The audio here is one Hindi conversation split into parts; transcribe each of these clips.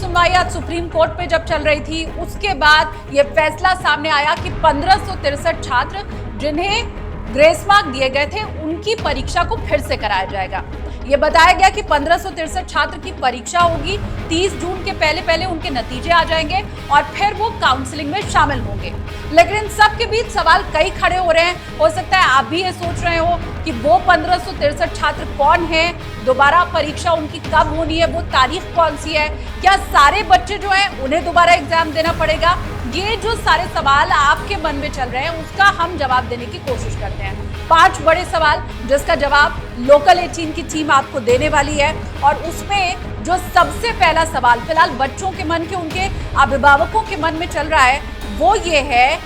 सुनवाई आज सुप्रीम कोर्ट पे जब चल रही थी, उसके बाद ये फैसला सामने आया कि 1563 छात्र जिन्हें ग्रेस मार्क दिए गए थे, उनकी परीक्षा को फिर से कराया जाएगा। ये बताया गया कि 1563 छात्र की परीक्षा होगी, 30 जून के पहले पहले उनके नतीजे आ जाएंगे और फिर वो काउंसलिंग में शामिल होंगे। लेकिन इन सब के बीच सवाल कई खड़े हो रहे हैं। हो सकता है आप भी ये सोच रहे हो कि वो 1563 छात्र कौन है, दोबारा परीक्षा उनकी कब होनी है, वो तारीख कौन सी है, क्या सारे बच्चे जो हैं उन्हें दोबारा एग्जाम देना पड़ेगा? ये जो सारे सवाल आपके मन में चल रहे हैं, उसका हम जवाब देने की कोशिश करते हैं। 5 बड़े सवाल जिसका जवाब लोकल 18 की टीम आपको देने वाली है। और उसमें जो सबसे पहला सवाल फिलहाल बच्चों के मन के, उनके अभिभावकों के मन में चल रहा है, वो ये है,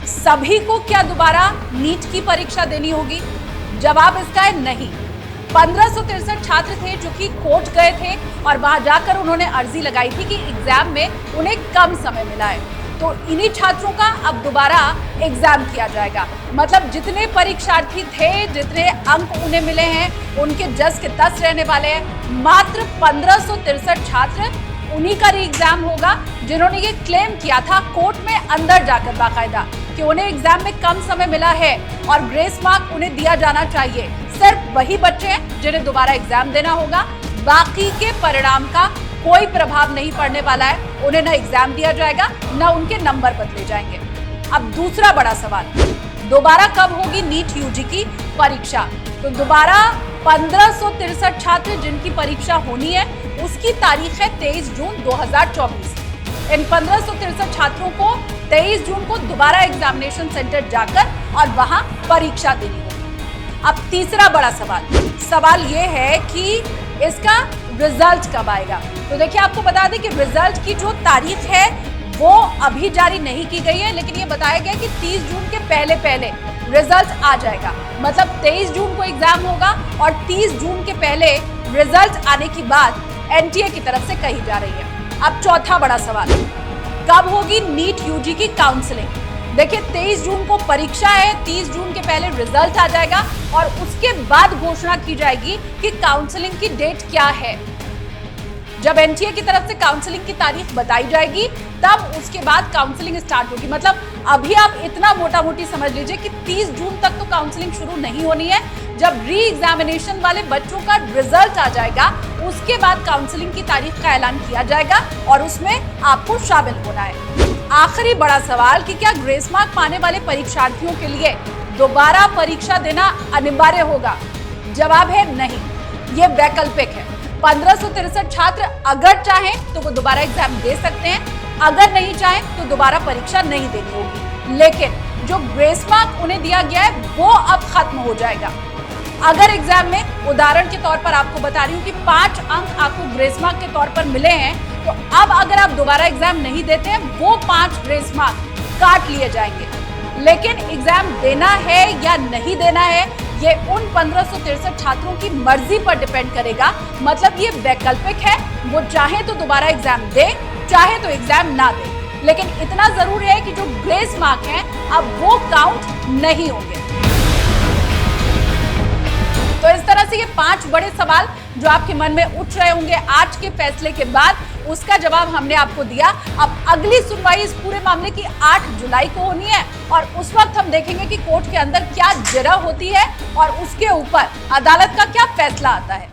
सभी को क्या दोबारा नीट की परीक्षा देनी होगी? जवाब इसका है नहीं। 1563 छात्र थे जो कि कोर्ट गए थे और वहां जाकर उन्होंने अर्जी लगाई थी कि एग्जाम में उन्हें कम समय मिला है, तो इन्हीं छात्रों का अब दोबारा एग्जाम किया जाएगा। मतलब जितने परीक्षार्थी थे, जितने अंक उन्हें मिले हैं, उनके 10 के 10 रहने वाले हैं। मात्र 1563 छात्र, उन्हीं का री एग्जाम होगा जिन्होंने ये क्लेम किया था कोर्ट में अंदर जाकर बाकायदा कि उन्हें एग्जाम में कम समय मिला है और ग्रेस मार्क उन्हें दिया जाना चाहिए। सिर्फ वही बच्चे हैं जिन्हें दोबारा एग्जाम देना होगा, बाकी के परिणाम का कोई प्रभाव नहीं पड़ने वाला है। उन्हें न एग्जाम दिया जाएगा, न उनके नंबर बदले जाएंगे। अब दूसरा बड़ा सवाल, दोबारा कब होगी नीट यूजी की परीक्षा? तो दोबारा 1563 छात्र जिनकी परीक्षा होनी है, उसकी तारीख है 23 जून 2024। इन 1563 छात्रों को 23 जून को दोबारा एग्जामिनेशन सेंटर जाकर और वहां परीक्षा देनी होगी। अब तीसरा बड़ा सवाल ये है कि इसका रिजल्ट कब आएगा? तो देखिए, आपको बता दें कि रिजल्ट की जो तारीख है वो अभी जारी नहीं की गई है, लेकिन ये बताया गया कि 30 जून के पहले पहले रिजल्ट आ जाएगा। मतलब 23 जून को एग्जाम होगा और 30 जून के पहले रिजल्ट आने की बात एनटीए की तरफ से कही जा रही है। अब चौथा बड़ा सवाल, कब होगी नीट यूजी की काउंसलिंग? देखिए, 23 जून को परीक्षा है, 30 जून के पहले रिजल्ट आ जाएगा और उसके बाद घोषणा की जाएगी कि काउंसलिंग की डेट क्या है। जब एनटीए की तरफ से काउंसलिंग की तारीख बताई जाएगी, तब उसके बाद काउंसलिंग स्टार्ट होगी। मतलब अभी आप इतना मोटा मोटी समझ लीजिए कि 30 जून तक तो काउंसलिंग शुरू नहीं होनी है। जब री एग्जामिनेशन वाले बच्चों का रिजल्ट आ जाएगा, उसके बाद काउंसलिंग की तारीख का ऐलान किया जाएगा और उसमें आपको शामिल होना है। आखिरी बड़ा सवाल कि क्या ग्रेस मार्क पाने वाले परीक्षार्थियों के लिए दोबारा परीक्षा देना अनिवार्य होगा? जवाब है नहीं, ये वैकल्पिक है। 1563 छात्र अगर चाहें तो वो दोबारा एग्जाम दे सकते हैं, अगर नहीं चाहें तो दोबारा परीक्षा नहीं देनी होगी। लेकिन जो ग्रेस मार्क उन्हें दिया गया है वो अब खत्म हो जाएगा। अगर एग्जाम में, उदाहरण के तौर पर आपको बता रही हूँ कि 5 अंक आपको ग्रेस मार्क के तौर पर मिले हैं, तो अब अगर आप दोबारा एग्जाम नहीं देते हैं, वो 5 ग्रेस मार्क काट लिए जाएंगे। लेकिन एग्जाम देना है या नहीं देना है, ये उन 1563 छात्रों की मर्जी पर डिपेंड करेगा। मतलब ये वैकल्पिक है, वो चाहे तो दोबारा एग्जाम दे, चाहे तो एग्जाम ना दे। लेकिन इतना जरूर है कि जो ग्रेस मार्क हैं, अब वो काउंट नहीं होंगे। तो इस तरह से ये 5 बड़े सवाल जो आपके मन में उठ रहे होंगे आज के फैसले के बाद, उसका जवाब हमने आपको दिया। अब अगली सुनवाई इस पूरे मामले की 8 जुलाई को होनी है और उस वक्त हम देखेंगे कि कोर्ट के अंदर क्या जरा होती है और उसके ऊपर अदालत का क्या फैसला आता है।